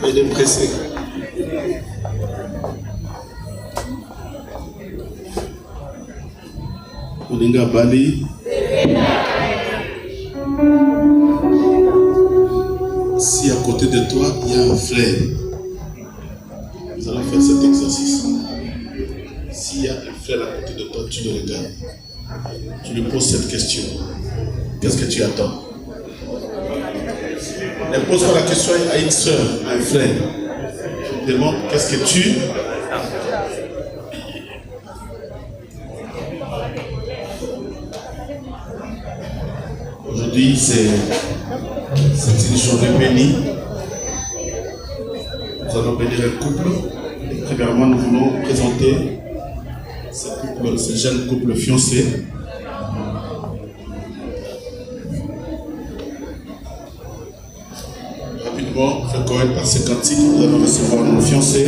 Il est pressé. Olinga Bali. Si à côté de toi, il y a un frère, nous allons faire cet exercice. S'il y a un frère à côté de toi, tu le regardes. Tu lui poses cette question. Qu'est-ce que tu attends? Ne pose pas la question à une soeur, à un frère. Je te demande qu'est-ce que tu... Aujourd'hui, c'est une journée bénie. Nous allons bénir un couple. Et premièrement, nous voulons présenter ce jeune couple fiancé. Rapidement, fait correct par ces cantiques, nous allons recevoir nos fiancés.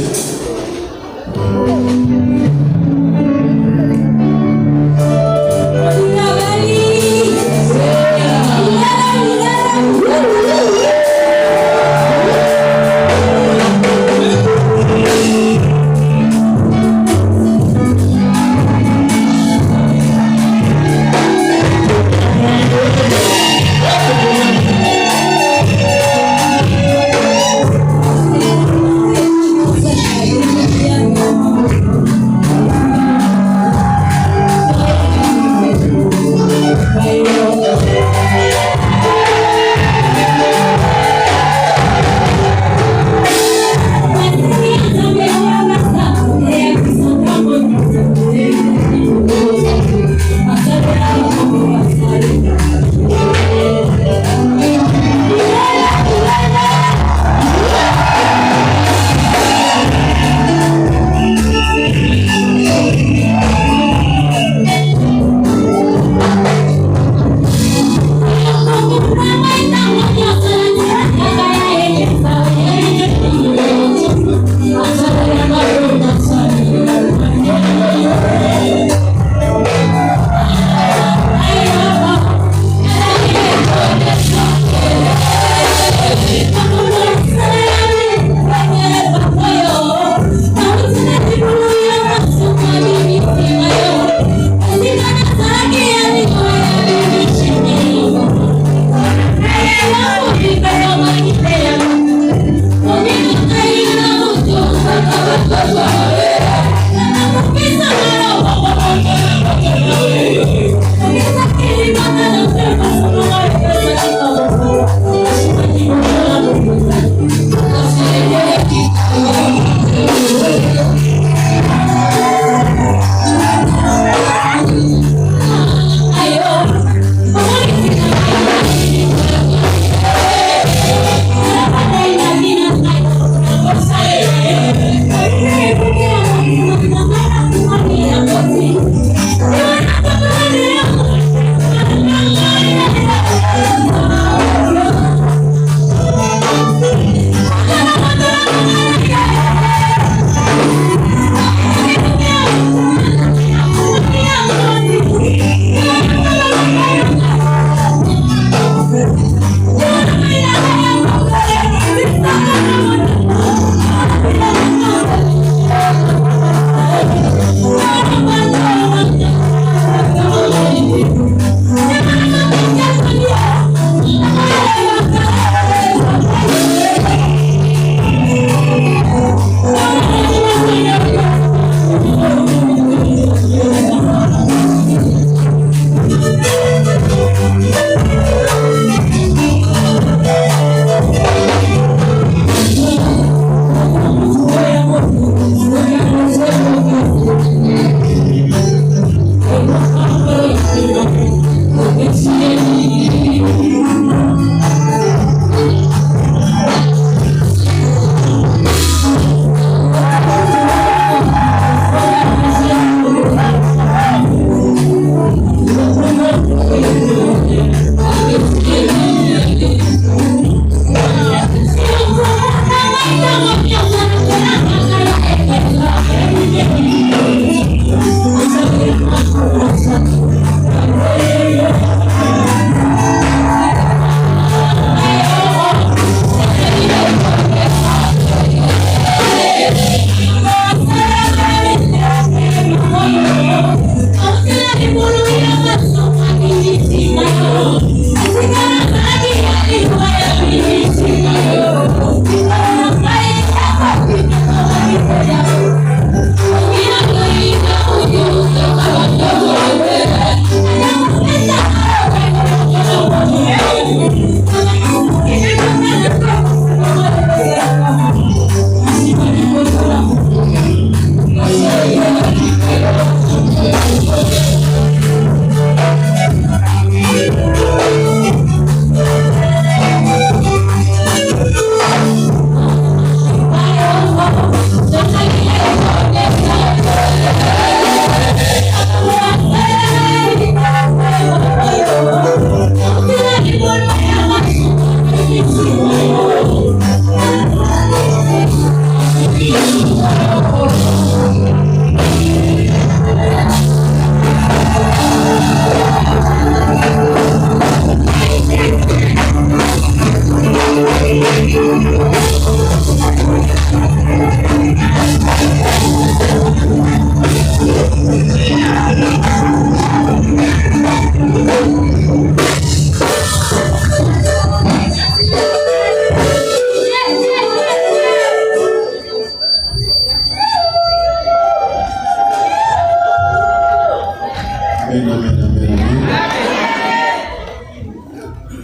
Amen, amen, amen,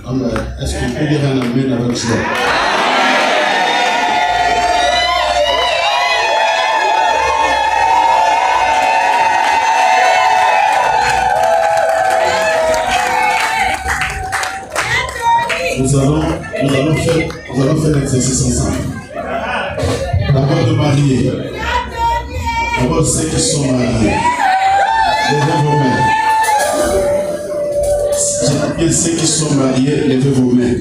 amen. Est-ce qu'on peut dire un amen avec joie? Nous allons faire l'exercice ensemble. D'abord de marier. D'abord ceux qui sont mariés. Levez vos mains. J'ai dit ceux qui sont mariés, levez vos mains.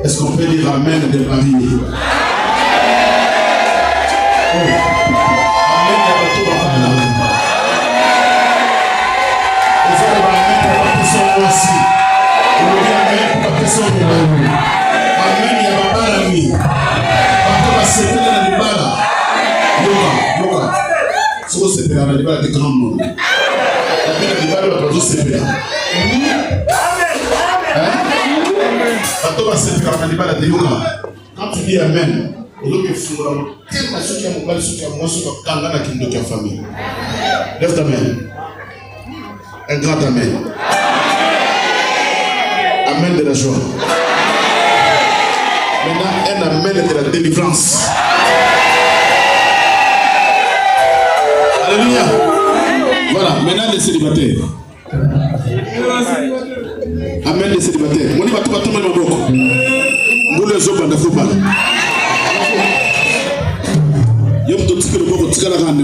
Est-ce qu'on peut dire amen des mariés? Oh. Amen de tout le monde. Aussi. On dit amen pour personne. Amen, il y a pas la nuit. Parce que c'est dans le bala. Yoga. Si vous êtes dans le bala, c'est grand monde. Amen, le bala va toujours se faire. Parce que c'est dans le bala de yoga. Quand tu dis amen, on doit que faire tellement ce qui a mon bal, ce qui a moi, ce qui a kangana qui nous a famille. Lève ta main. Un grand amen. Amen de la joie. Maintenant, un amen de la délivrance. Alléluia. Voilà, maintenant les célibataires. Amen les célibataires. Mon va tout le monde. Nous les hommes de football. Yom to tika le boko tika la grande.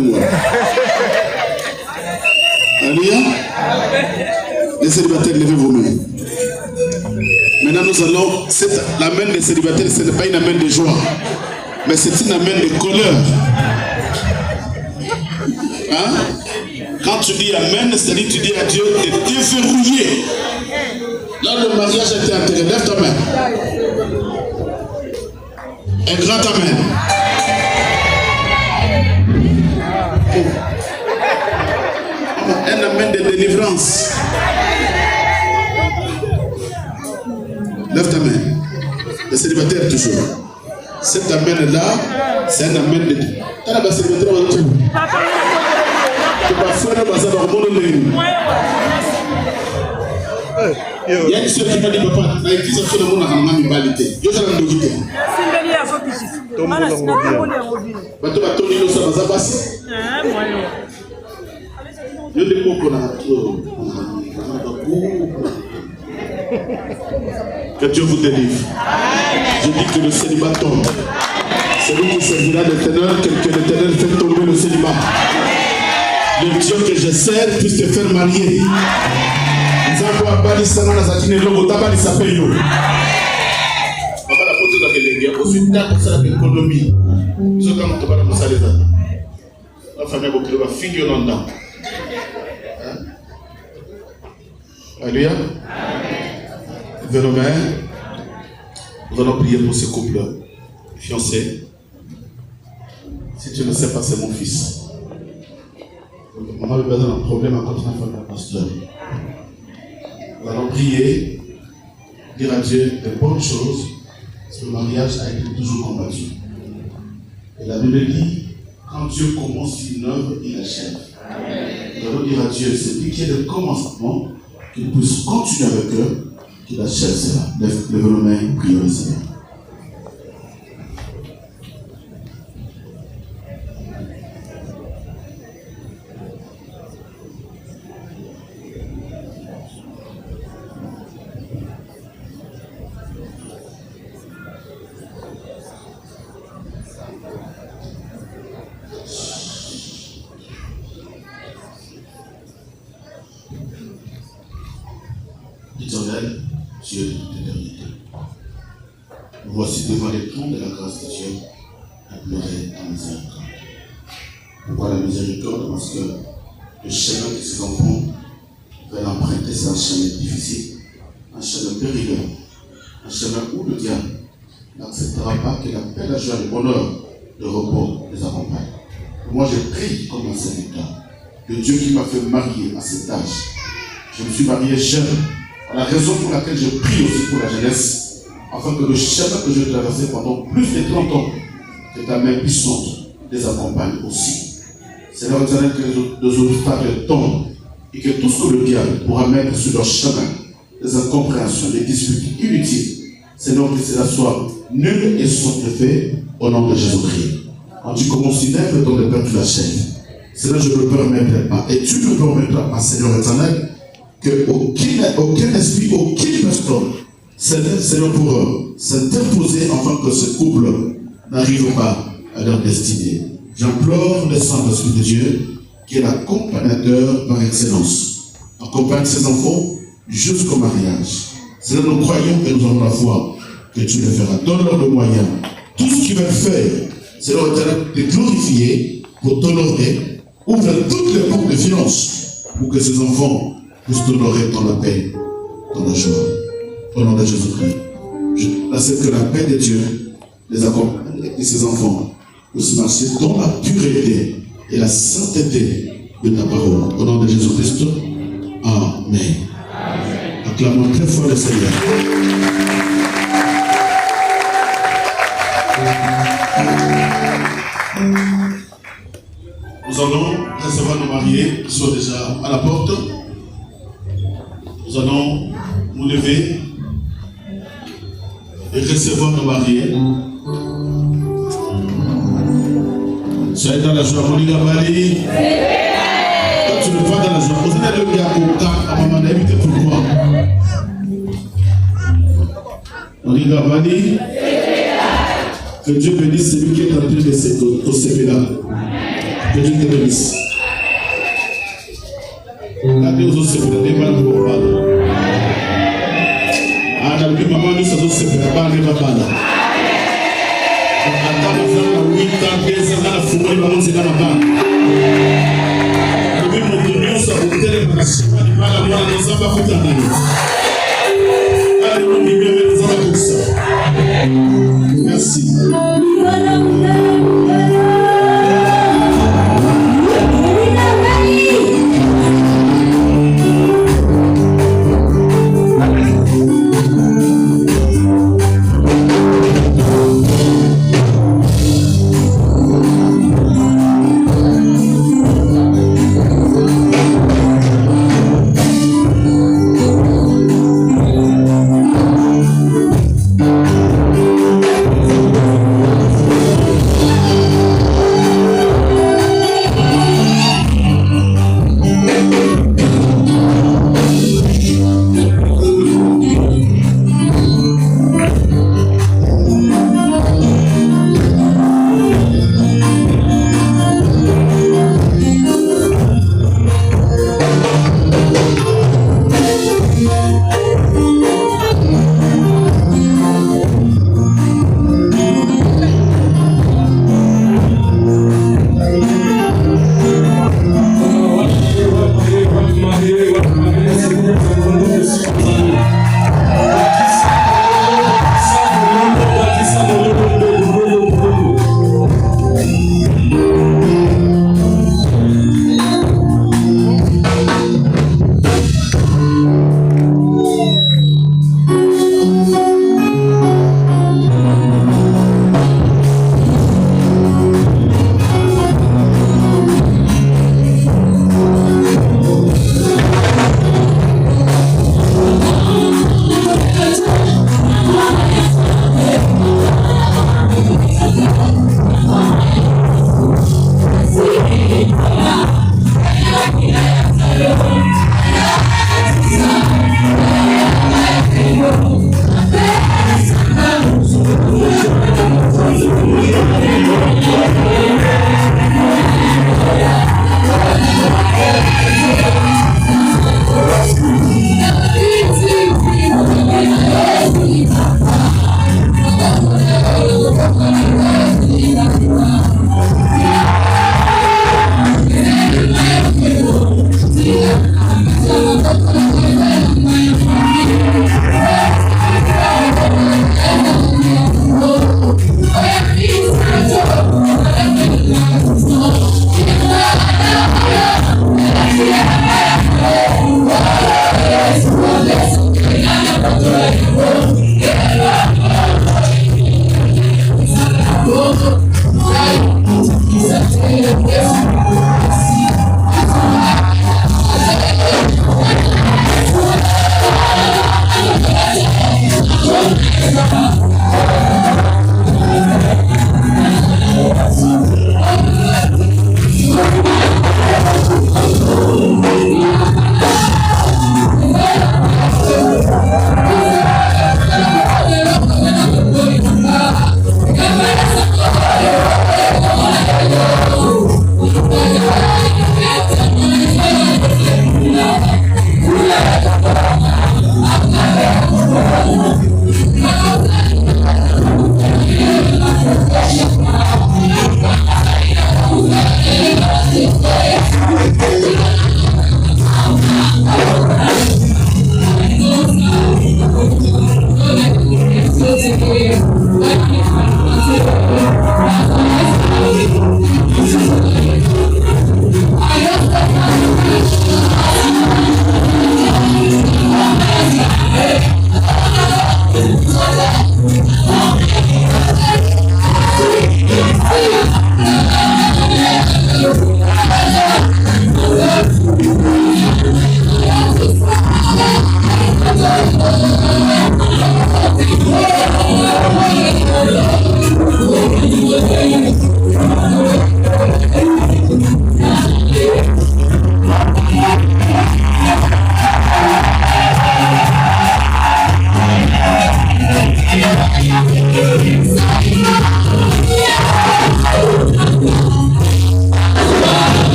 Alléluia. Les célibataires, levez vos mains. Maintenant, nous allons. La main des célibataires, ce n'est pas une main de joie, mais c'est une main de colère. Hein? Quand tu dis amen, c'est-à-dire tu dis à Dieu de déverrouiller. Là, le mariage a été enterré. Lève ta main. Un grand amen. Un amen de délivrance. Lève ta main. Les célibataires toujours. Cet amen-là, c'est un amen de... T'as la célibataire dans le tout. Tu vas faire le bazar dans le monde. Il y a une soeur qui m'a dit, papa, la église a fait le monde à la mamie. Je vais la dogiter. Bato batoni lo sa bazar basi. Je ne peux pas que Dieu vous délivre. Je dis que le célibat tombe. C'est lui qui servira l'Éternel, que l'Éternel fait tomber le célibat. Le Dieu que je sers puisse te faire marier. Nous avons abali ça dans la zatine logo, tabali ça paye. Papa la photo de la Kélégué, ensuite t'as ça l'économie. Nous avons quand on va les années. La famille va finir en dedans. Alléluia. Vers nous allons prier pour ce couple fiancé. Si tu ne sais pas, c'est mon fils. Maman a besoin d'un problème à continuer à faire le pasteur. Nous allons prier, dire à Dieu de bonnes choses, parce que le mariage a été toujours combattu. Et la Bible dit, quand Dieu commence une œuvre, il achève. Nous allons dire à Dieu, c'est lui qui est le commencement, qu'il puisse continuer avec eux, qu'il achève cela. Lève le main, prions le Seigneur. Éternel, Dieu de toute éternité, nous voici devant les trônes de la grâce de Dieu à pleurer ta miséricorde. Pourquoi la miséricorde? Parce que le chemin que ses enfants veulent emprunter, c'est un chemin difficile, un chemin périlleux, un chemin où le diable n'acceptera pas que la paix, la joie, le bonheur, le repos les accompagne. Moi, je prie comme un serviteur, le Dieu qui m'a fait marier à cet âge. Je me suis marié jeune. La raison pour laquelle je prie aussi pour la jeunesse, afin que le chemin que je traversais pendant plus de 30 ans, que ta main puissante les accompagne aussi. Seigneur éternel, que les obstacles tombent et que tout ce que le diable pourra mettre sur leur chemin, les incompréhensions, les disputes inutiles, Seigneur, que cela soit nul et sans effet au nom de Jésus-Christ. On dit comme on s'élève dans le Père, tu l'achèves. Seigneur, je ne le permettrai pas. Et tu ne permettras pas, Seigneur éternel, qu'aucun esprit, aucune personne, Seigneur, pour s'interposer afin que ce couple n'arrive pas à leur destinée. J'implore le Saint-Esprit de Dieu, qui est l'accompagnateur par excellence. Accompagne ses enfants jusqu'au mariage. Seigneur, nous croyons et nous avons la foi que tu le feras. Donne-leur le moyen. Tout ce qu'ils veulent faire, Seigneur, de glorifier pour t'honorer. Ouvre toutes les portes de finances pour que ces enfants puissent t'honorer dans la paix, dans la joie. Au nom de Jésus-Christ. Je sais que la paix de Dieu les accompagne et ses enfants puissent marcher dans la pureté et la sainteté de ta parole. Au nom de Jésus-Christ. Amen. Acclamons très fort le Seigneur. Nous allons recevoir nos mariés qui sont déjà à la porte. Nous allons nous lever et recevoir nos mariés. Soyez dans la joie. Monica Bali. Quand tu le vois dans la joie, vous allez le gars au cas à maman d'inviter pourquoi. Monica Bali. Que Dieu bénisse celui qui est en train de se là. Que Dieu te bénisse. Regardez aux autres se des balles pour le bal. Ah, dans le maman, nous sommes se faire pas les babala. Attends, nous avons 8 ans, 10 ans, la fourrure, maman, c'est dans la balle. Le même monde, nous sommes au téléphone, la chima, les balles, la moelle, nous avons pas fait allez, nous vivons, nous avons tout ça. Merci.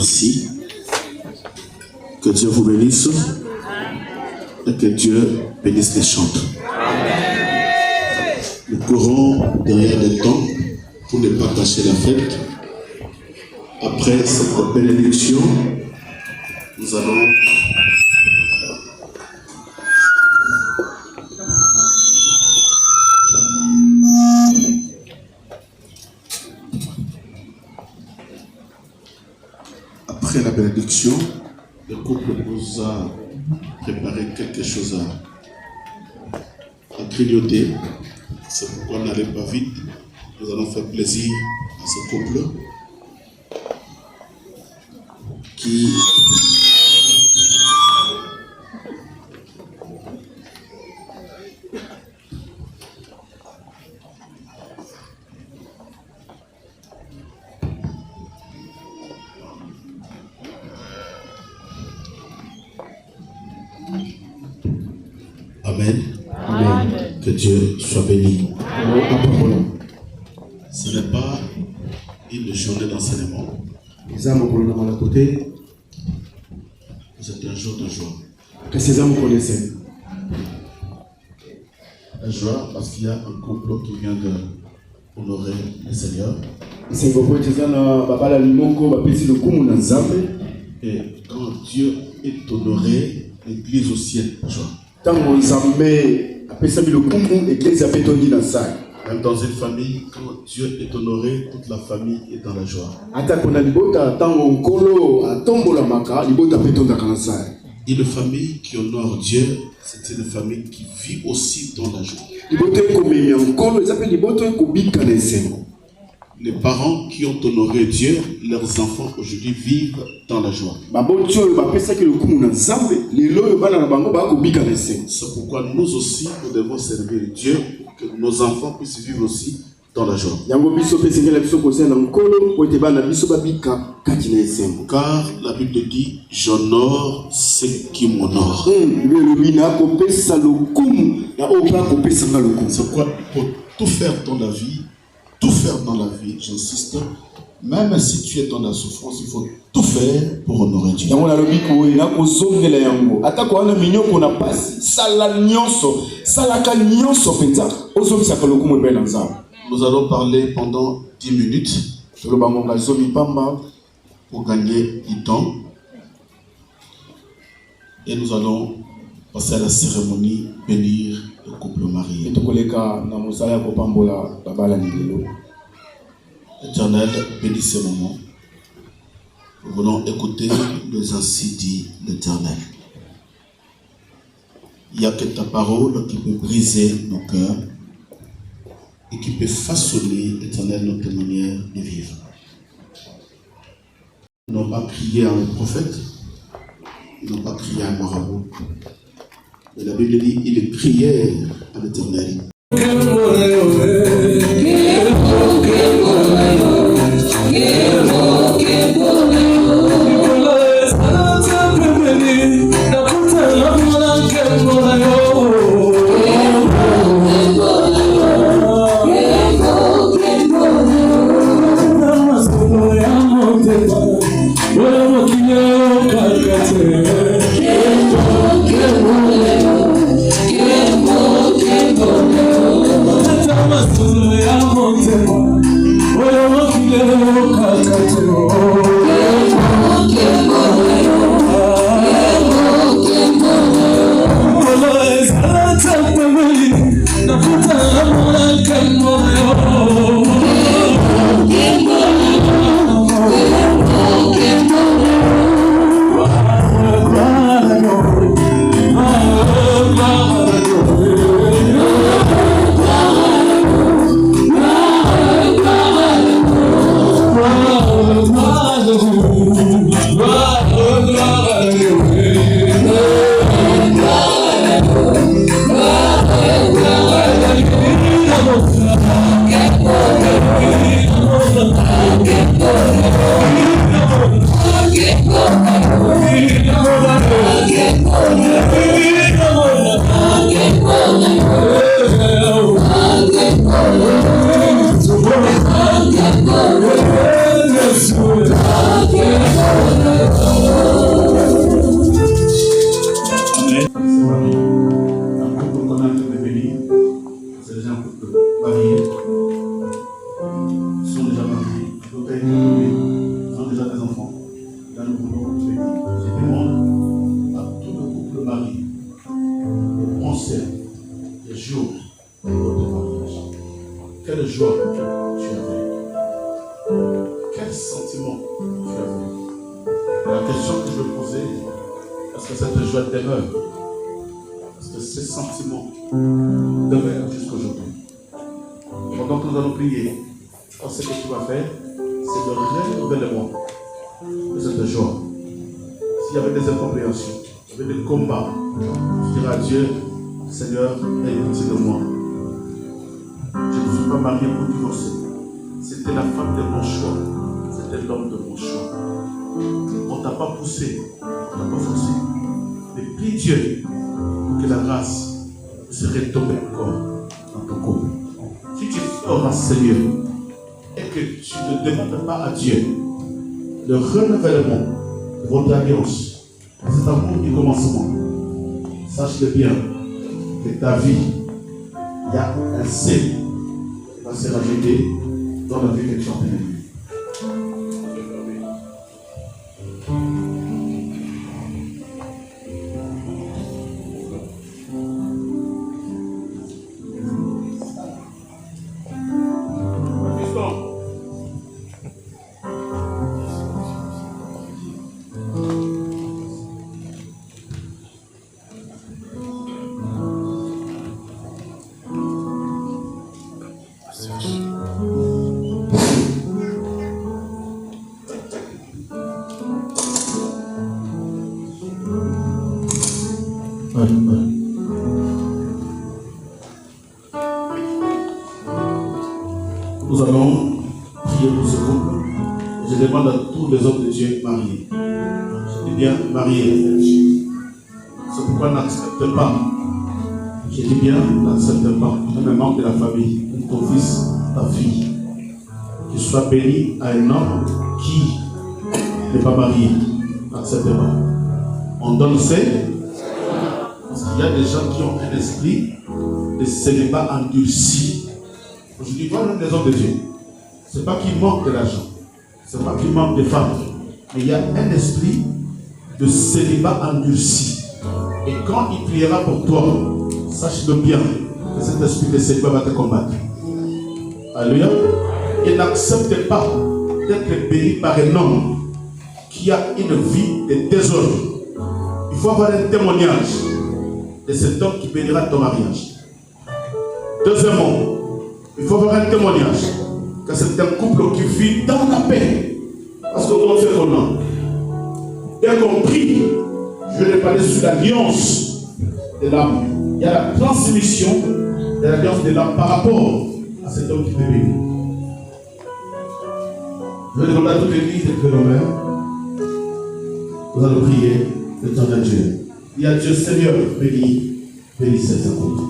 Merci. Que Dieu vous bénisse et que Dieu bénisse les chantres. Nous courons derrière les temps pour ne pas cacher la fête. Après cette bénédiction, nous allons après la bénédiction, le couple nous a préparé quelque chose à grignoter. C'est pourquoi n'allez pas vite. Nous allons faire plaisir à ce couple qui Amen. Amen. Que Dieu soit béni. Ce n'est pas une journée d'enseignement. C'est un jour de joie. La joie parce qu'il y a un couple qui vient d'honorer le Seigneur. Et quand Dieu est honoré, l'Église aussi est joie. Même dans une famille, quand Dieu est honoré, toute la famille est dans la joie. Une famille qui honore Dieu, c'est une famille qui vit aussi dans la joie. Les parents qui ont honoré Dieu, leurs enfants aujourd'hui vivent dans la joie. C'est pourquoi nous aussi, nous devons servir Dieu, que nos enfants puissent vivre aussi dans la joie. Car la Bible dit, j'honore ceux qui m'honorent. C'est pourquoi pour tout faire dans la vie, j'insiste, même si tu es dans la souffrance, il faut tout faire pour honorer Dieu. Nous allons parler pendant 10 minutes pour gagner du temps. Et nous allons passer à la cérémonie, bénir le couple marié. Éternel, bénis ce moment. Nous voulons écouter les ainsi dit l'Éternel. Il n'y a que ta parole qui peut briser nos cœurs et qui peut façonner, Éternel, notre manière de vivre. Ils n'ont pas crié à un prophète, ils n'ont pas crié à un marabout. Mais la Bible dit, ils crièrent à l'Éternel. poser, parce que cette joie demeure, parce que ces sentiments demeurent jusqu'aujourd'hui. Pendant que nous allons prier, ce que tu vas faire, c'est le renouvellement de cette joie. S'il y avait des incompréhensions, il y avait des combats, tu diras à Dieu, Seigneur, aie pitié de moi. Je ne suis pas marié pour divorcer. C'était la femme de mon choix. C'était l'homme de mon choix. On ne t'a pas poussé, on ne t'a pas forcé. Mais prie Dieu pour que la grâce se retombe encore dans ton couple. Si tu auras Seigneur et que tu ne demandes pas à Dieu le renouvellement de votre alliance, cet amour du commencement, sache-le bien que ta vie, il y a un C qui va se rajouter dans la vie que tu es en train de vivre. Nous allons prier pour ce couple. Je demande à tous les hommes de Dieu mariés. Je dis bien mariés. C'est pourquoi n'accepte pas. Je dis bien n'accepte pas. Un membre de la famille, ton fils, ta fille, qui soit béni à un homme qui n'est pas marié. N'accepte pas. On donne c'est. Parce qu'il y a des gens qui ont un esprit de célibat endurci. Aujourd'hui, voilà les hommes de Dieu. Ce n'est pas qu'il manque de l'argent. Ce n'est pas qu'il manque de femmes. Mais il y a un esprit de célibat endurci. Et quand il priera pour toi, sache-le bien que cet esprit de célibat va te combattre. Alléluia. Et n'accepte pas d'être béni par un homme qui a une vie de désordre. Il faut avoir un témoignage de cet homme qui bénira ton mariage. Deuxièmement, il faut avoir un témoignage que c'est un couple qui vit dans la paix. Parce que l'on fait qu'on a. Dès qu'on prie, je vais parler sur l'alliance de l'âme. Il y a la transmission de l'alliance de l'âme par rapport à cet homme qui peut bénir. Je vais demander à toute l'église de lever nos mains. Nous allons prier le temps de Dieu. Il y a Dieu, Seigneur, bénis cet couple.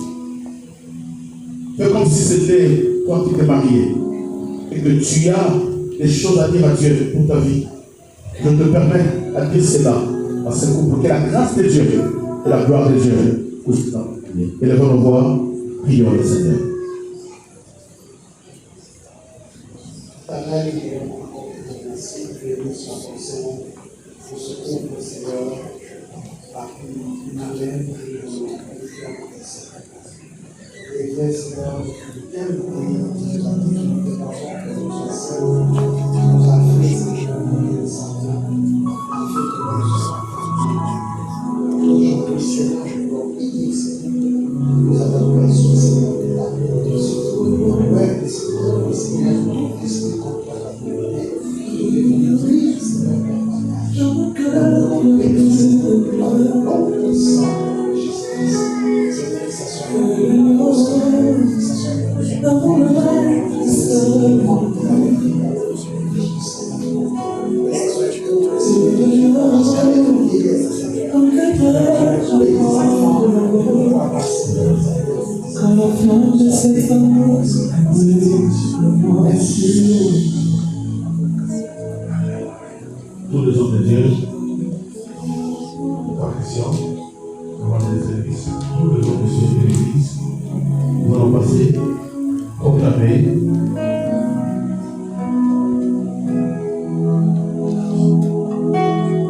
Fais comme si c'était toi qui t'es marié et que tu as des choses à dire à Dieu pour ta vie. Je te permets à dire cela à ce couple. Que la grâce de Dieu et la gloire de Dieu vous accompagnent. Élevons nos voix, prions le Seigneur. Pour ce couple, Seigneur, par une amène et vrai, Seigneur, tel pays, nous avons dit que nous sommes seuls, nous avons fait ce que nous Seigneur, afin que nous soyons aujourd'hui, Seigneur, je dois prier, Seigneur, nous avons besoin, Seigneur, de la paix de ce couple, ouais, Seigneur, esprit contre la vérité, nous devons prier, Seigneur, nous devons prier, Seigneur, par le nom de sang de justice, Seigneur, que ça soit une grosse colère, que ça soit une tous les hommes de Dieu, par question, devant les services, tous les hommes de Dieu de l'Église, nous allons passer, proclamer,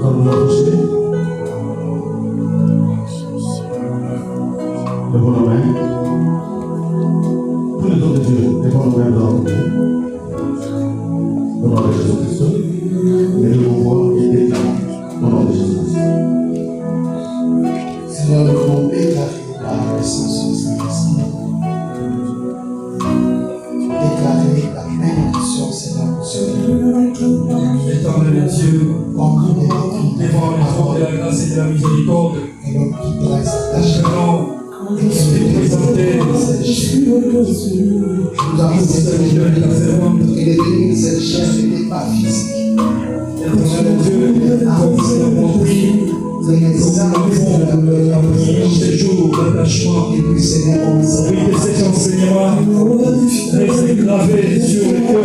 quand nous approcher, devant nos mains, tous les hommes de Dieu, devant nos mains dans le nom de Jésus-Christ, et nous voix et déclarons au nom de Jésus-Christ. Seigneur, nous voulons déclarer par l'essence de Saint-Esprit. Déclarer la bénédiction, Seigneur, pour ce Éternel Dieu, encore des devant le trône de la grâce et de la miséricorde, et l'homme qui dresse la chair. maintenant, Et qui se présenter cette chair. Nous avons cette chair. Et les bénis de cette chair n'étaient pas physiques. Éternel Dieu, comme nous avons compris, Vous avez nous avons ces jours d'attachement. et puis Seigneur, on nous a Oui, que cet enseignement reste gravé sur le cœur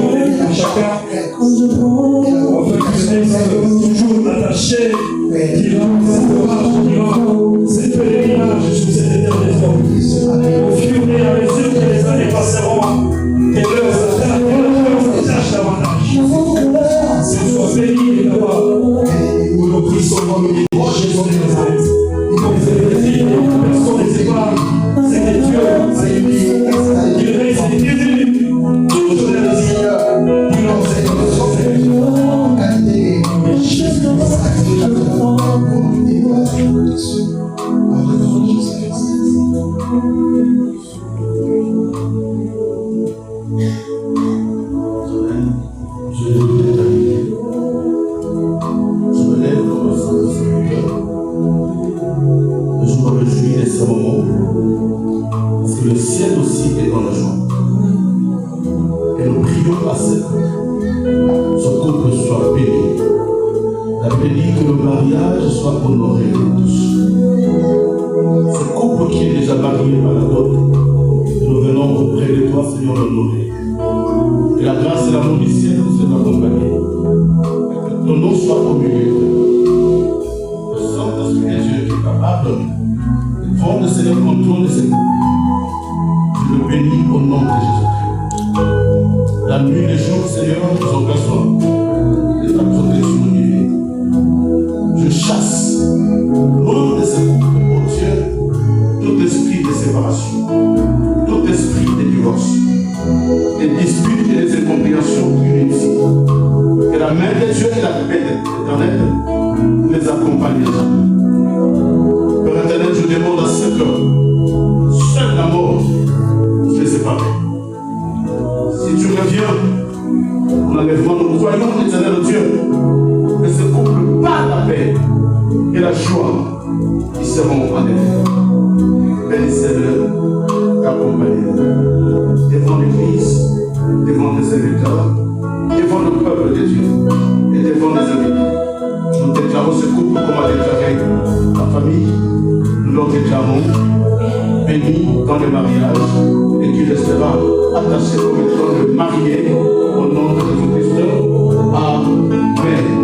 de chacun, afin que nous soyons toujours attachés durant cette pèlerinage sur cette éternelle forme. Au fur et à mesure que les années passeront, et leurs tâches davantage. Que nous sois bénis là-bas, où nos prix sont remis au Jésus de Nazareth. Personne ne sait pas, c'est que Dieu il reste élu, toujours les désirs du nom de Le ciel aussi est dans la joie. Et nous prions à ce couple soit béni. La béni que le mariage soit honoré de tous. Ce couple qui est déjà marié par la dot, nous venons auprès de toi, Seigneur, l'honorer. Que la grâce et l'amour du ciel nous soient accompagnés. Que ton nom soit au milieu de nous. Le Saint-Esprit de Dieu qui est capable de prendre le Seigneur contrôle de ces couples. Je le bénis au nom de Jésus-Christ. La nuit et les jours, Seigneur, nous embrassons de ta protection divine. Je chasse l'eau de ce couple, oh Dieu, tout esprit de séparation, tout esprit de divorce, des disputes et des incompréhensions inutiles. Que la main de Dieu et la paix éternelle les accompagnent. Père éternel, je demande à ce que seule la mort les séparer. Si tu reviens pour l'enlèvement, nous croyons, éternel Dieu, que ce couple par la paix et la joie qui seront en effet. Bénissez-le, accompagnez-le. Devant l'Église, devant les serviteurs, devant le peuple de Dieu et devant les amis. Nous déclarons ce couple comme a déclaré la famille. Nous leur déclarons béni dans le mariage et qui restera attaché comme étant le marié au nom de Jésus-Christ. Amen.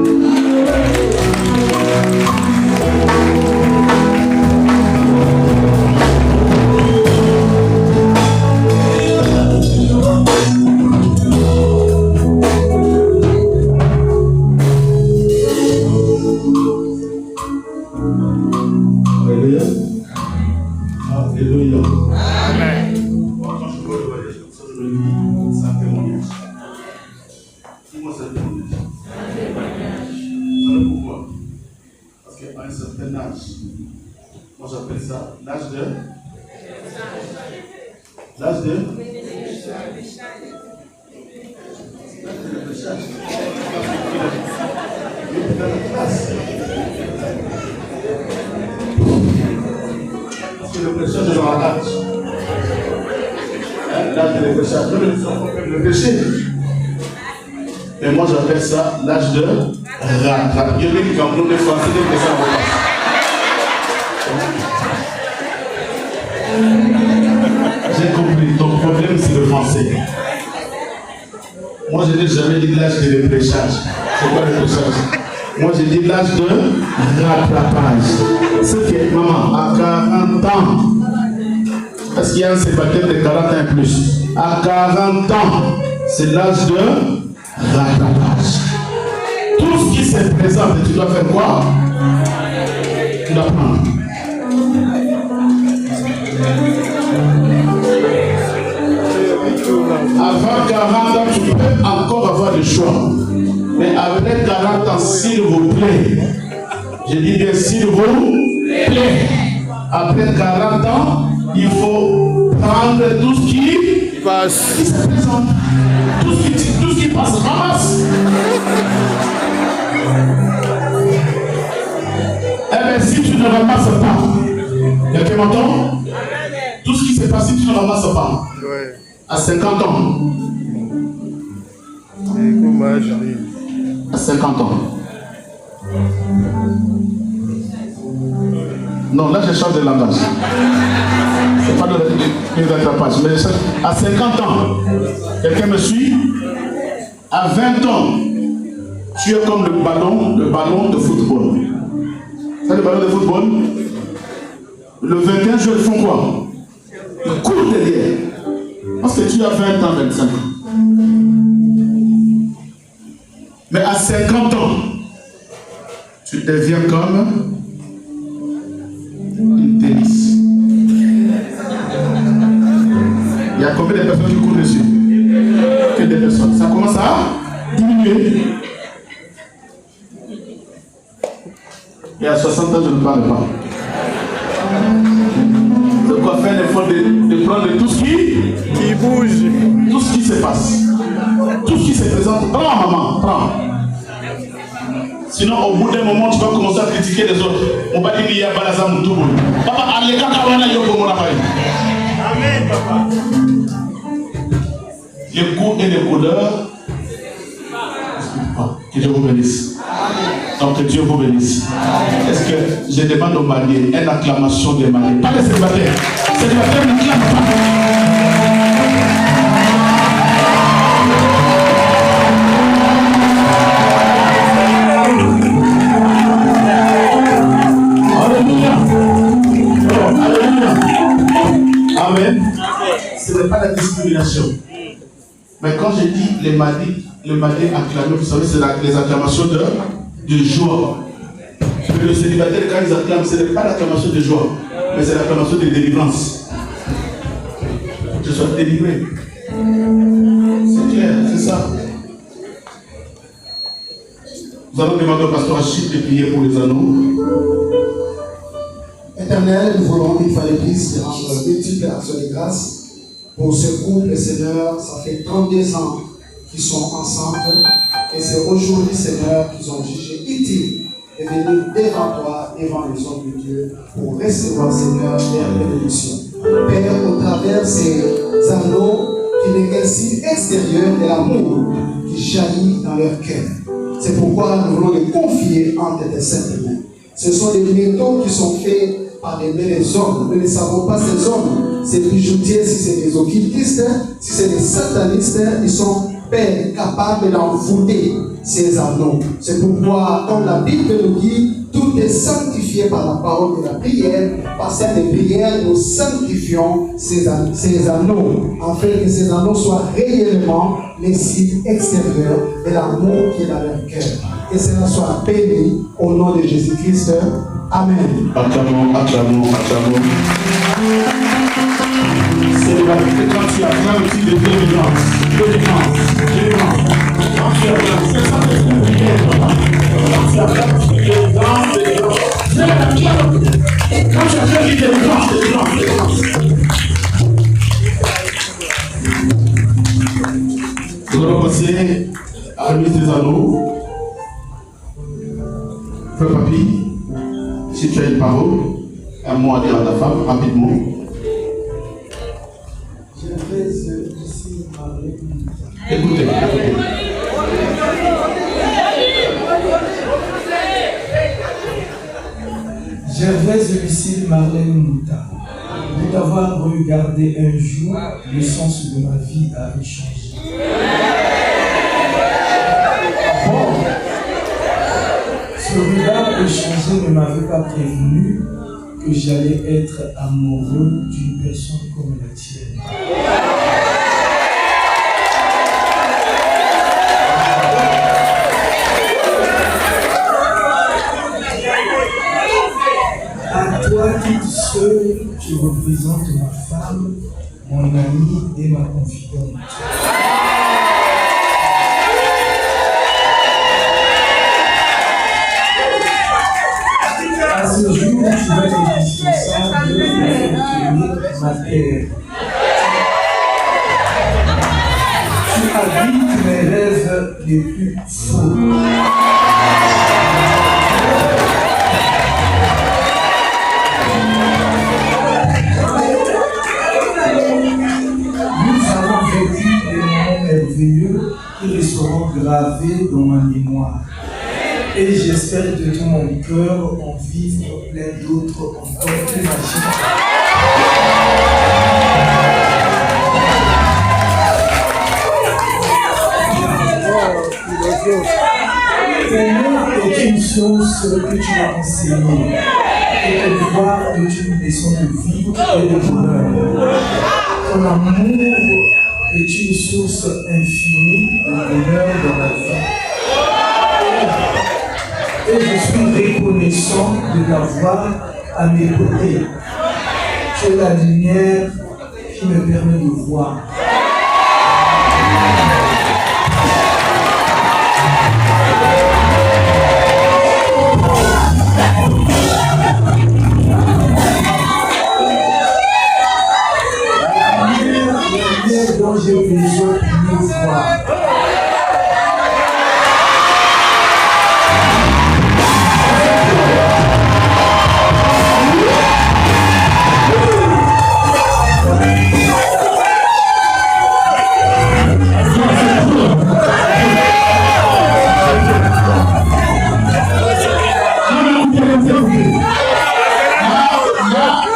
Alléluia. Alléluia. Amen. Quand je vois le voyage comme ça, je me dis, c'est un témoignage. Dis-moi, c'est un témoignage. Vous savez pourquoi? Parce qu'à un certain âge, moi j'appelle ça l'âge de. L'âge de. Parce que le prêcheur est dans l'âge. L'âge de prêcheur. Même les enfants peuvent le pécher. Mais moi j'appelle ça l'âge de rattrapage. Il y a des cambrons de français, des prêcheurs en J'ai compris. Ton problème c'est le français. Moi je n'ai jamais dit l'âge de prêchage. C'est quoi le prêchage? Moi j'ai dit l'âge de rattrapage. C'est que maman, à 40 ans, parce qu'il y a un célibataire de 40 ans et plus, à 40 ans, c'est l'âge de rattrapage. Tout ce qui se présente, tu dois faire quoi? Tu dois prendre. Avant 40 ans, tu peux encore avoir le choix. Mais après 40 ans, s'il vous plaît, je dis bien s'il vous plaît, Après 40 ans, il faut prendre tout ce qui passe. Qui se présente. Tout ce qui passe, ramasse. Eh bien, si tu ne ramasses pas, il y a qui m'entend? Tout ce qui se passe, si tu ne ramasses pas, à 50 ans, à 50 ans. Non, là je change de langage. C'est pas de rattrapage, mais à 50 ans, quelqu'un me suit? À 20 ans, tu es comme le ballon de football. C'est le ballon de football. Le 21 jours, ils font quoi? Ils courent derrière. Parce que tu as 20 ans, 25 ans. Mais à 50 ans, tu deviens comme une tennis. Il y a combien de personnes qui courent dessus? Que des personnes. Ça commence à diminuer. Et à 60 ans, je ne parle pas. De quoi faire l'effort de prendre tout ce qui bouge, tout ce qui se passe, tout ce qui se présente. Prends, maman, prends. Sinon, au bout d'un moment, tu vas commencer à critiquer les autres. On va dire qu'il y a Balaza Moutoubou. Papa, allez, Kakawana Yoko Monapaï. Amen, papa. Les goûts et les couleurs. Que Dieu vous bénisse. Donc que Dieu vous bénisse. Est-ce que je demande aux mariés une acclamation des mariés? Pas les célibataires. Célibataires n'acclament pas. Amen. Ce n'est pas la discrimination. Mais quand je dis les mariés acclamés, vous savez, c'est les acclamations de joie. Mais le célibataire, quand ils acclament, ce n'est pas l'acclamation de joie, mais c'est l'acclamation de délivrance. Je sois délivré. C'est clair, c'est ça. Nous allons demander au pasteur Achille de prier pour les anneaux. Éternel, nous voulons une fois de plus te rendre multiples actions de grâce pour ce couple, Seigneur. Ça fait 32 ans qu'ils sont ensemble et c'est aujourd'hui, Seigneur, qu'ils ont jugé utile de venir devant toi, devant les hommes de Dieu, pour recevoir, Seigneur, leur bénédiction. Père, au travers ces anneaux qui n'est qu'un signe extérieur de l'amour qui jaillit dans leur cœur. C'est pourquoi nous voulons les confier entre tes saintes mains. Ce sont des métaux qui sont faits par les mains des hommes. Nous ne savons pas ces hommes, ces bijoutiers, si c'est des occultistes, si c'est des satanistes, ils sont capables d'envoûter ces anneaux. C'est pourquoi, comme la Bible nous dit, tout est sanctifié par la parole de la prière. Par cette prière, nous sanctifions ces anneaux, afin que ces anneaux soient réellement les signes extérieurs de l'amour qui est dans leur cœur. Que cela soit béni au nom de Jésus-Christ. Amen. Acclamons, acclamons, acclamons. C'est la vie que quand tu acclames aussi de délivrance. Quand tu acclames, c'est ça que tu prières, papa. Quand tu acclames, tu délivrance. C'est la vie. Quand tu acclames, tu délivrance. Nous allons passer à la remise des anneaux. Frère Papi, si tu as une parole, un mot à dire à ta femme, rapidement. Écoutez. Gervaise Lucille Marlène Mouta, pour avoir regardé un jour, le sens de ma vie avait changé. Ce regard échangé ne m'avait pas prévenu que j'allais être amoureux d'une personne comme la tienne. À toi, toute seule, tu représentes ma femme, mon amie et ma confidente. À ce jour, tu vas être indispensable pour tenir ma terre. Tu habites mes rêves les plus fous. Nous avons vécu des moments merveilleux qui resteront gravés dans ma mémoire. Et j'espère de tout mon cœur en vivre plein d'autres encore plus magiques. L'amour est une chose que tu m'as enseignée et le devoir est une leçon de vivre et de bonheur. Ton amour est une source infinie de bonheur dans la vie. Et je suis reconnaissant de t'avoir à mes côtés. Tu es la lumière qui me permet de voir. Dont j'ai besoin de me voir.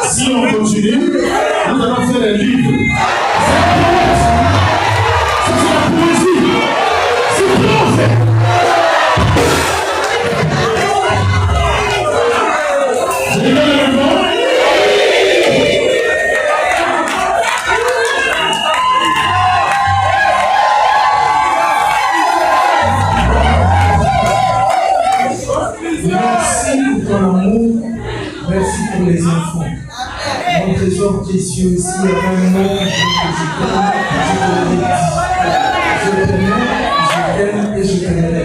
Si on continue, nous allons faire un livre. Merci pour ton amour, merci pour les enfants. Mon trésor précieux ici est un nom que je t'aime et je t'aimerai.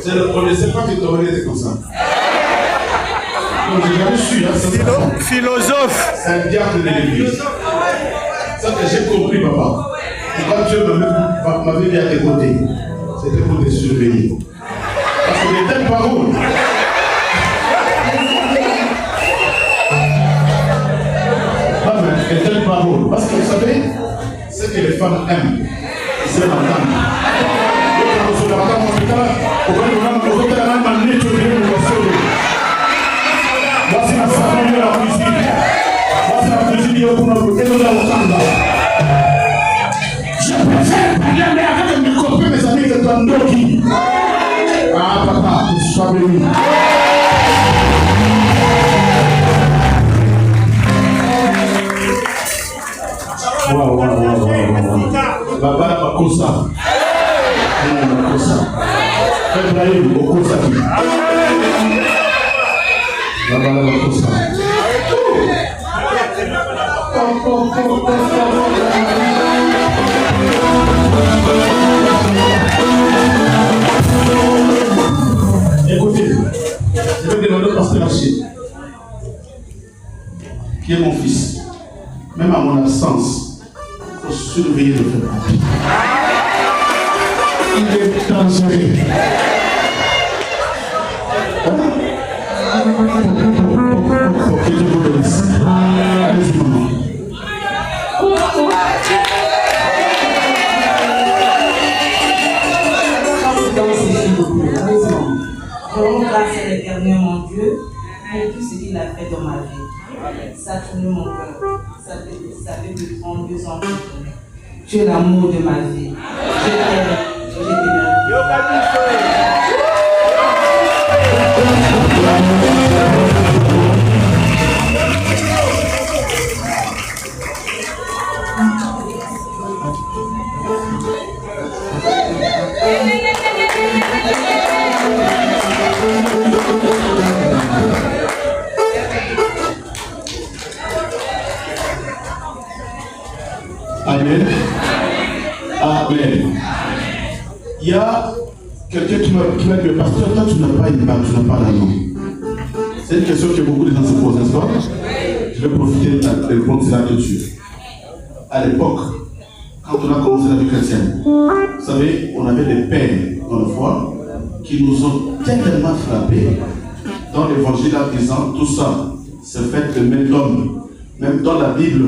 C'est le premier, c'est pas que tu aurais été comme ça. Donc j'ai jamais su, hein, philosophe. c'est un diable de l'église. Ça que j'ai compris, papa. Et quand Dieu m'avait mis à tes côtés, c'était pour te surveiller. Parce que les telles paroles. Non, mais les telles paroles. Parce que vous savez, ce que les femmes aiment, c'est l'entendre. Voici la saveur de la cuisine. Voici la cuisine pour notre côté de la Wakanda. Je préfère parler avec mes copains, mes amis de Tandoki. Ah papa, je suis béni. Wow. Baba la bakosa. Ibrahim, bakosa. Baba la bakosa. Écoutez, je vais demander au pasteur Haché, qui est mon fils, même à mon absence, il faut surveiller le fait. Il est dangereux. Que Dieu vous bénisse. Allez-y, maman. Rendons grâce à l'Éternel, mon Dieu, pour tout ce qu'il a fait dans ma vie. Ça tourne mon cœur. Ça fait de 32 ans que je connais. Tu es l'amour de ma vie. Je t'aime. Je t'aime. Amen. Amen. Il y a quelqu'un qui m'a dit, pasteur, toi tu n'as pas une barbe, tu n'as pas l'anneau. C'est une question que beaucoup de gens se posent, n'est-ce pas? Je vais profiter de répondre là-dessus. À l'époque, quand on a commencé la vie chrétienne, vous savez, on avait des pères dans la foi qui nous ont tellement frappés dans l'évangile en disant tout ça, c'est fait de même d'hommes. Même dans la Bible,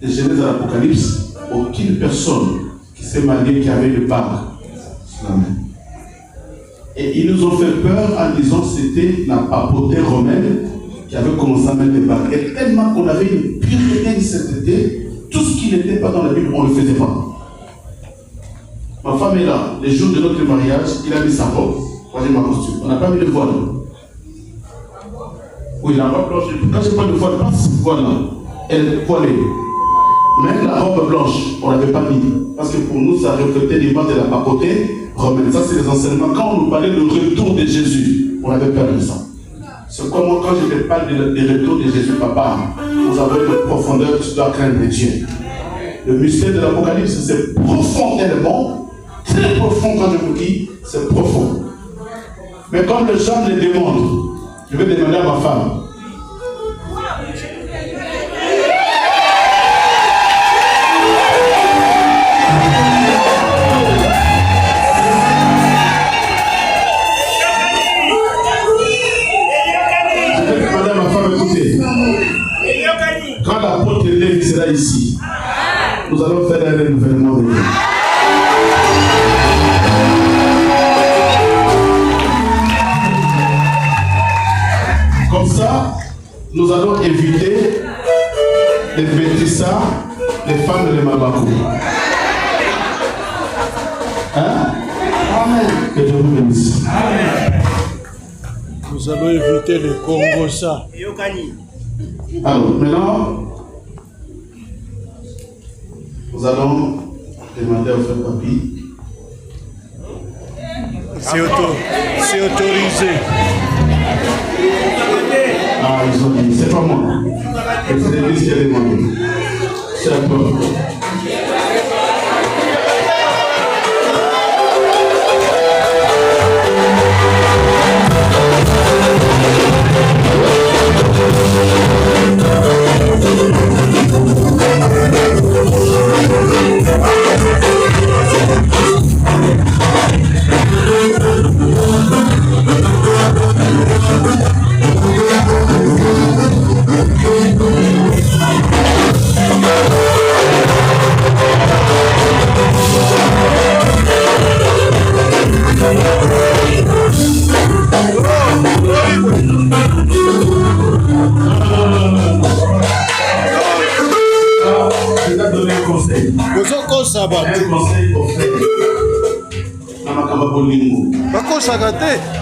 de Genèse à l'Apocalypse, aucune personne qui s'est mariée qui avait une barbe. Et ils nous ont fait peur en disant que c'était la papauté romaine qui avait commencé à mettre des barres. Et tellement qu'on avait une pureté, une sainteté, tout ce qui n'était pas dans la Bible, on ne le faisait pas. Ma femme est là, les jours de notre mariage, il a mis sa robe. Voyez ma costume. On n'a pas mis de voile. Oui, la robe blanche. Quand je parle de voile, pas ce voile-là. Elle est voilée. Même la robe blanche, on ne l'avait pas mis. Parce que pour nous, ça reflétait l'image de la papauté romaine. Ça, c'est les enseignements. Quand on nous parlait du retour de Jésus, on avait peur de ça. C'est comme moi, quand je te parle du retour de Jésus, papa, vous avez une profondeur que tu dois craindre de Dieu. Le mystère de l'Apocalypse, c'est profondément, très profond quand je vous dis, c'est profond. Mais comme les gens me demandent, je vais demander à ma femme. Quand l'apôtre Lévi sera ici, nous allons faire un renouvellement de vie. Comme ça, nous allons éviter les bêtissards, les femmes de Mabakou. Hein? Amen. Que Dieu vous bénisse. Nous allons éviter les Congosa. Alors, maintenant, nous allons demander au frère Papi. C'est autorisé. Ah, ils ont dit, c'est pas moi. C'est l'église qui a demandé. C'est un peu.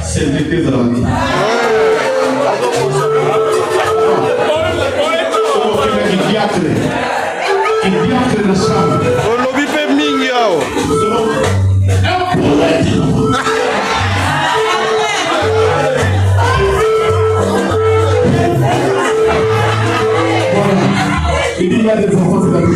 C'est l'été de la vie. Il diacre na chambre. On lobby pe mingiao. Il dit il y a des enfants de la vie.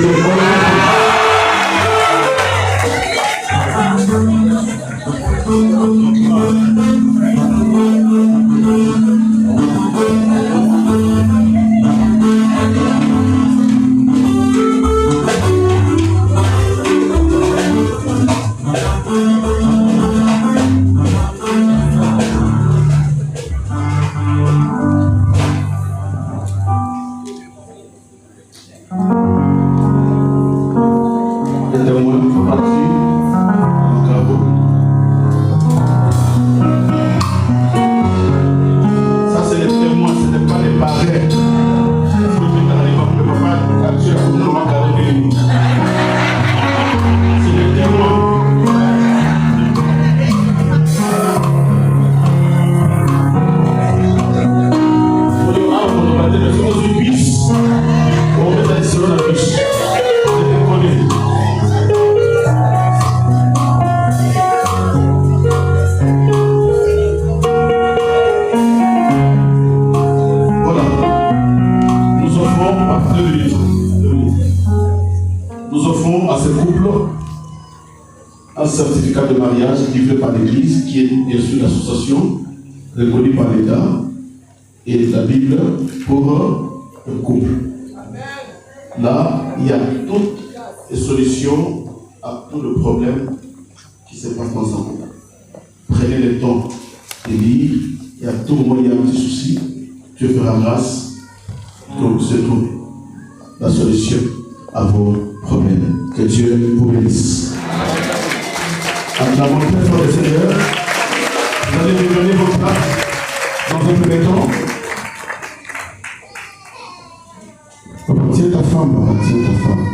un certificat de mariage livré par l'Église, qui est bien sûr l'association reconnue par l'État, et la Bible pour le couple. Là, il y a toutes les solutions à tous les problèmes qui se passent dans un couple. Prenez le temps de lire, et à tout moment il y a un petit souci, Dieu fera grâce pour se trouver la solution à vos problèmes. Que Dieu vous bénisse. Acclamons très fort le Seigneur. Vous allez lui donner votre place dans un premier temps. Tiens ta femme, tiens ta femme.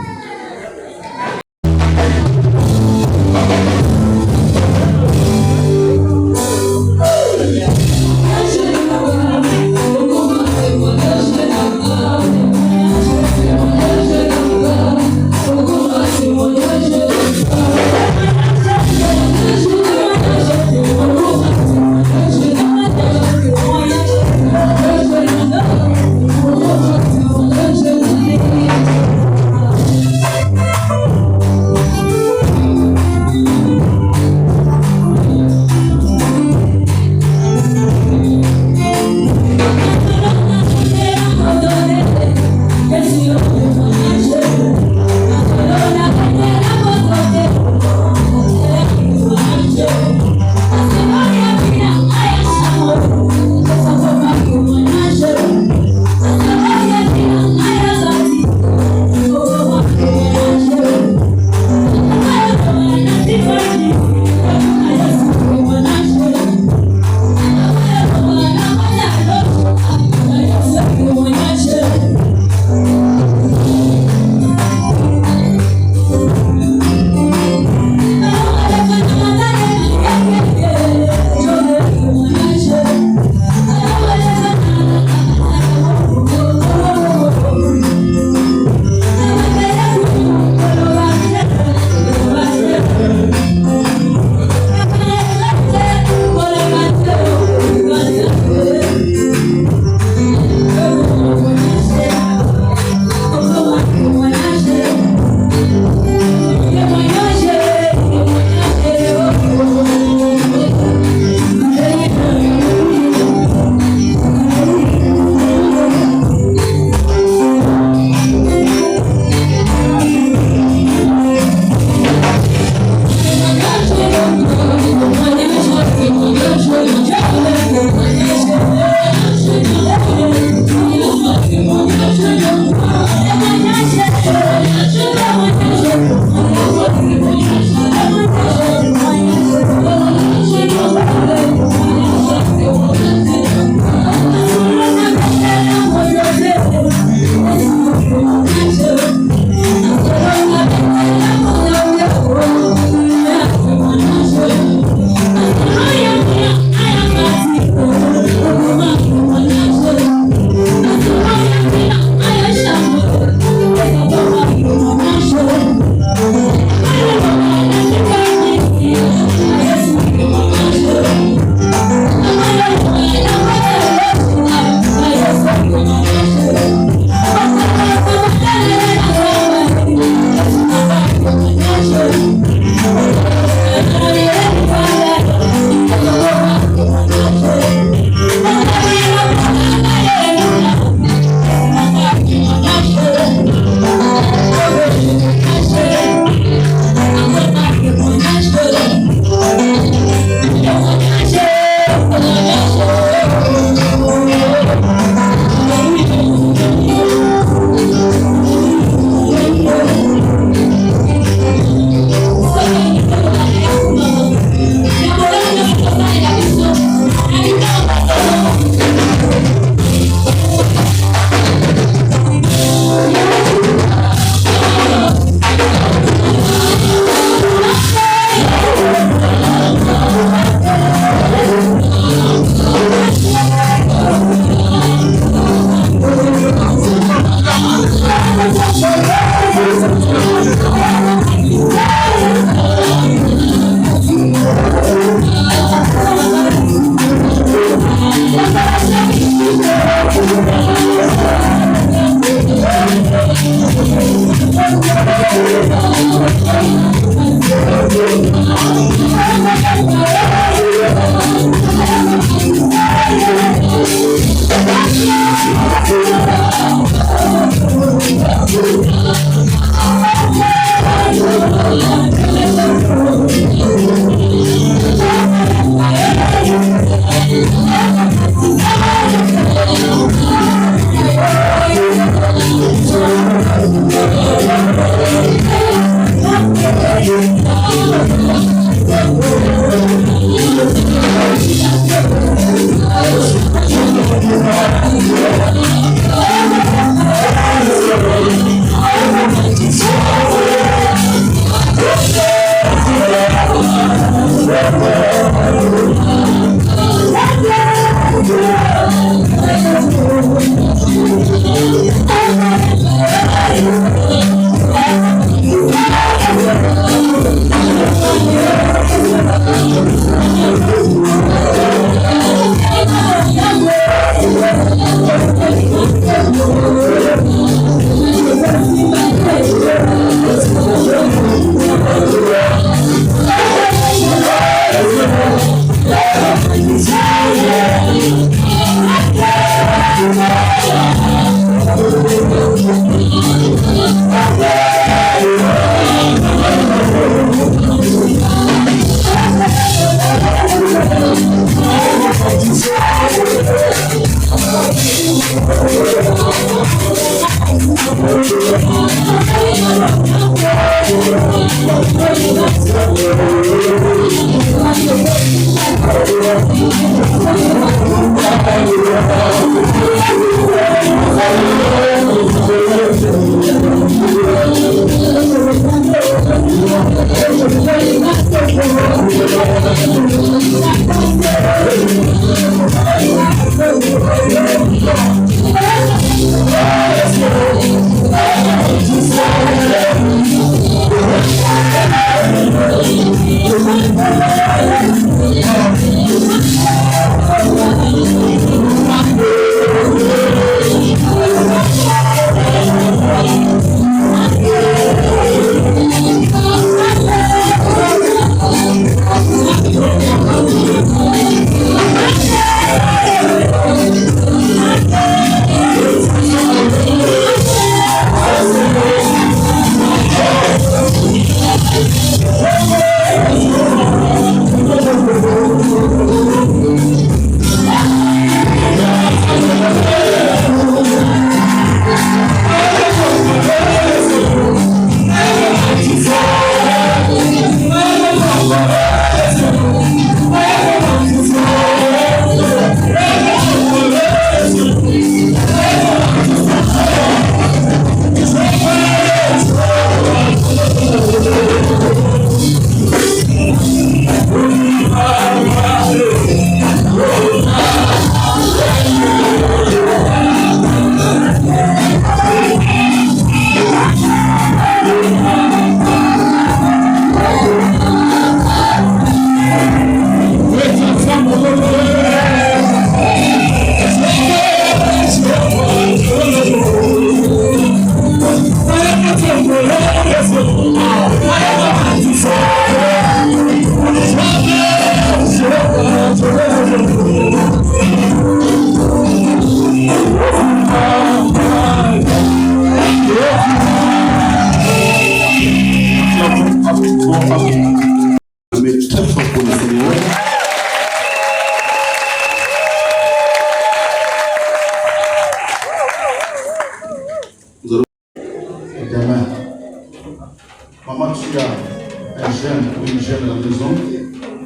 Maman, tu as un jeune ou une jeune à la maison,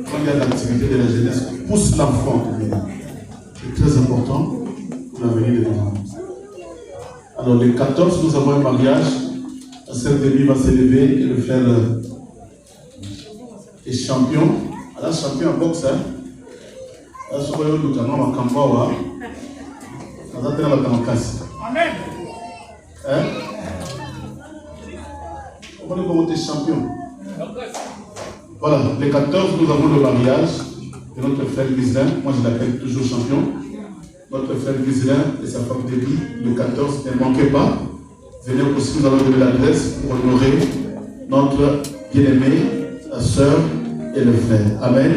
quand il y a l'activité de la jeunesse, pousse l'enfant à venir. C'est très important pour l'avenir de l'enfant. Alors, le 14, nous avons un mariage. La sœur Denis va s'élever et le frère est champion. Elle est champion en boxe. Elle est champion en Kambawa. Elle est Amen. Hein? Comment tu es champion? Voilà, le 14, nous avons le mariage de notre frère Gislain. Moi, je l'appelle toujours champion. Notre frère Gislain et sa femme Debbie, le 14, ne manquez pas. Venez aussi, nous allons donner l'adresse pour honorer notre bien-aimé la sœur et le frère. Amen.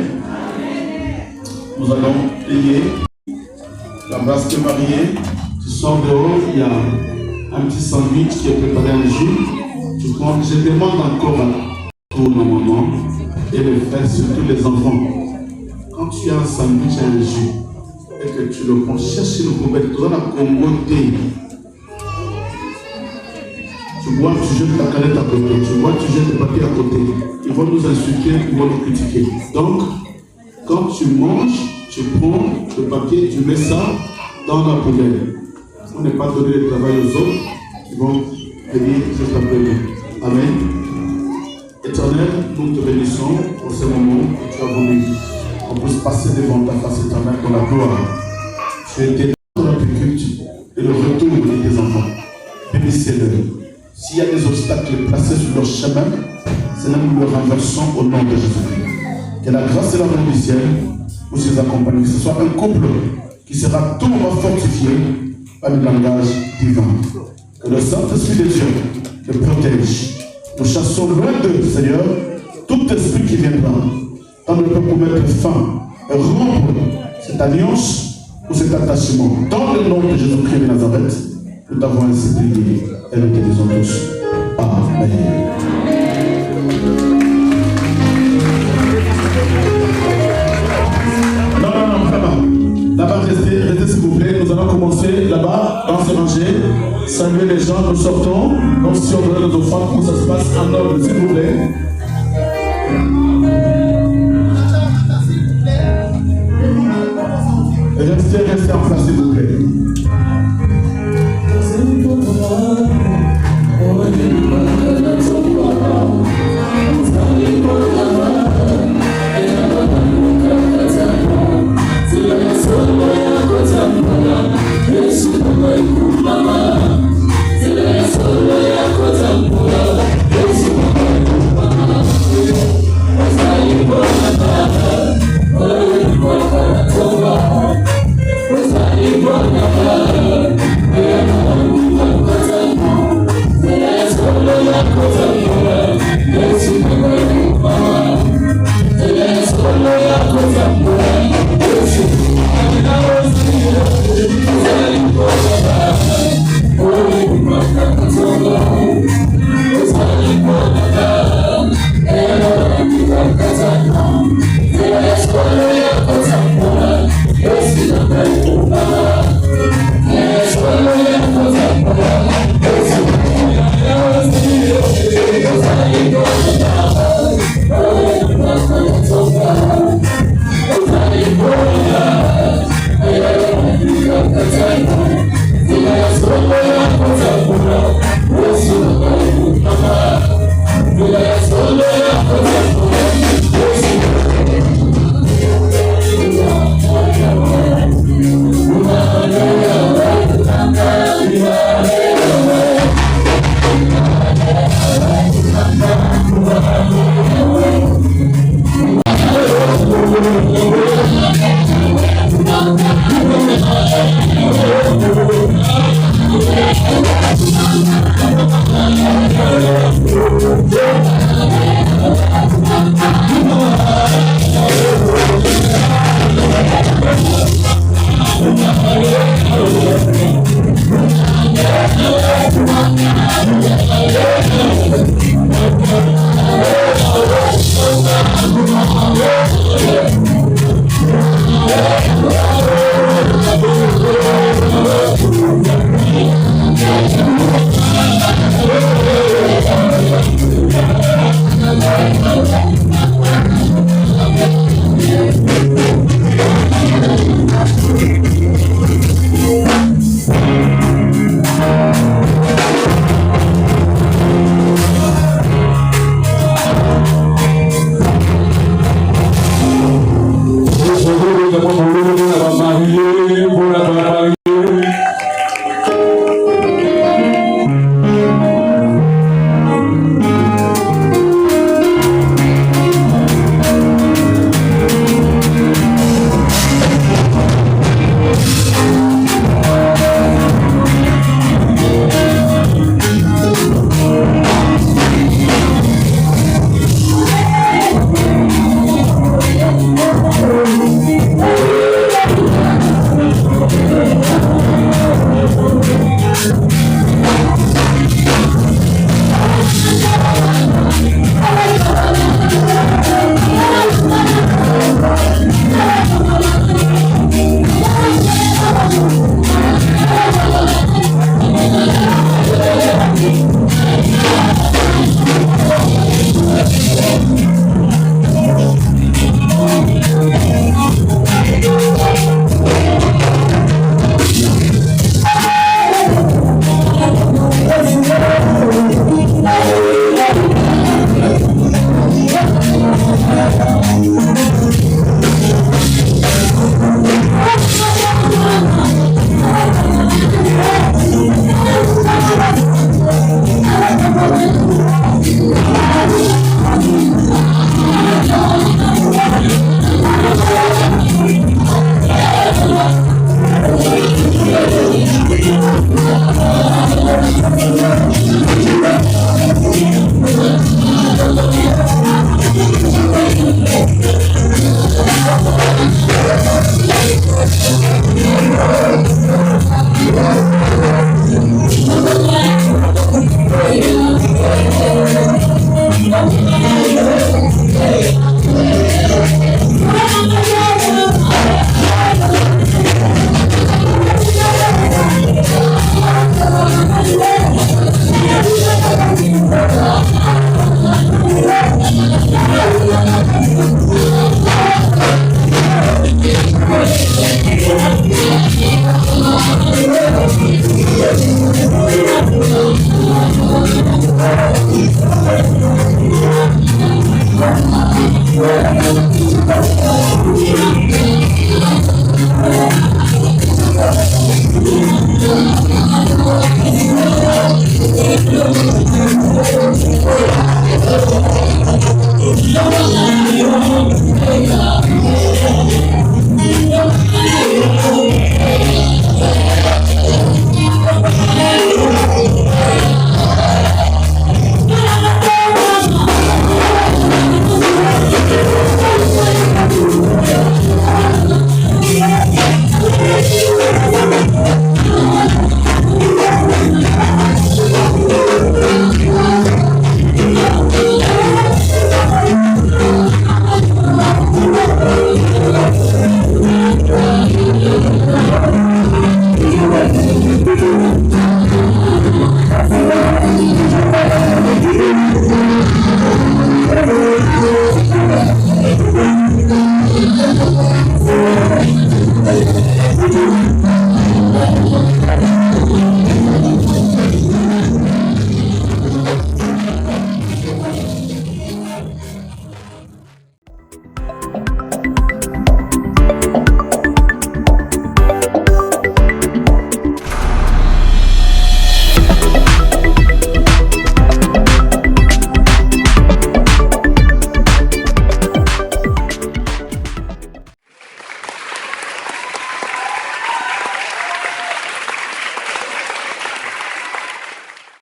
Nous allons prier. La grâce de Marie, tu sors dehors, il y a un petit sandwich qui est préparé en jus. Tu prends, je demande encore pour nos mamans et les frères, surtout les enfants. Quand tu as un sandwich et un jus, et que tu le prends, cherche le poubelle, tu dois la commoder. Tu bois, tu jettes ta canette à côté, tu bois, tu jettes le papier à côté. Ils vont nous insulter, ils vont nous critiquer. Donc, quand tu manges, tu prends le papier, tu mets ça dans la poubelle. On n'est pas donné le travail aux autres, ils vont venir juste après nous. Amen. Éternel, nous te bénissons pour ce moment où tu as voulu qu'on puisse passer devant ta face éternelle pour la gloire. Tu es été dans la culte et le retour de tes enfants. Bénissez-le. S'il y a des obstacles placés sur leur chemin, Seigneur, nous le renversons au nom de Jésus. Que la grâce et l'amour du ciel vous les accompagnent. Que ce soit un couple qui sera tout fortifié par le langage divin. Que le Saint-Esprit de Dieu le protège. Nous chassons loin d'eux, Seigneur, tout esprit qui viendra dans le peuple pour mettre fin et rompre cette alliance ou cet attachement. Dans le nom de Jésus-Christ de Nazareth, nous t'avons ainsi prié et nous te disons tous. Amen. Non, vraiment. Là-bas, restez s'il vous plaît. Nous allons commencer là-bas, dans ce rangées. Saluer les gens, nous sortons. Donc si on donne nos offrandes, comment ça se passe en ordre, s'il vous plaît. Restez en place, s'il vous plaît. Go.